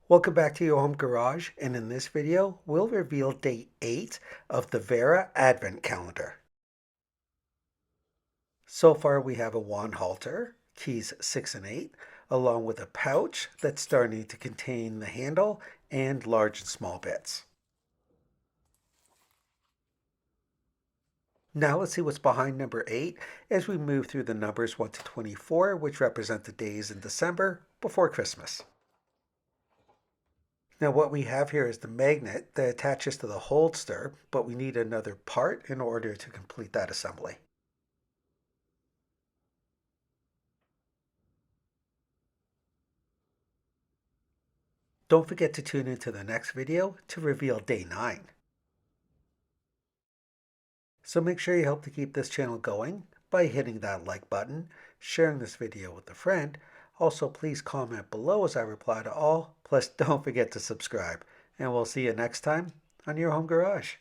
Welcome back to your home garage, and in this video we'll reveal day 8 of the Wera Advent Calendar. So far we have a wand halter, keys 6 and 8, along with a pouch that's starting to contain the handle and large and small bits. Now let's see what's behind number 8 as we move through the numbers 1 to 24, which represent the days in December before Christmas. Now what we have here is the magnet that attaches to the holster, but we need another part in order to complete that assembly. Don't forget to tune into the next video to reveal day 9. So make sure you help to keep this channel going by hitting that like button, sharing this video with a friend. Also, please comment below as I reply to all. Plus, don't forget to subscribe. And we'll see you next time on your home garage.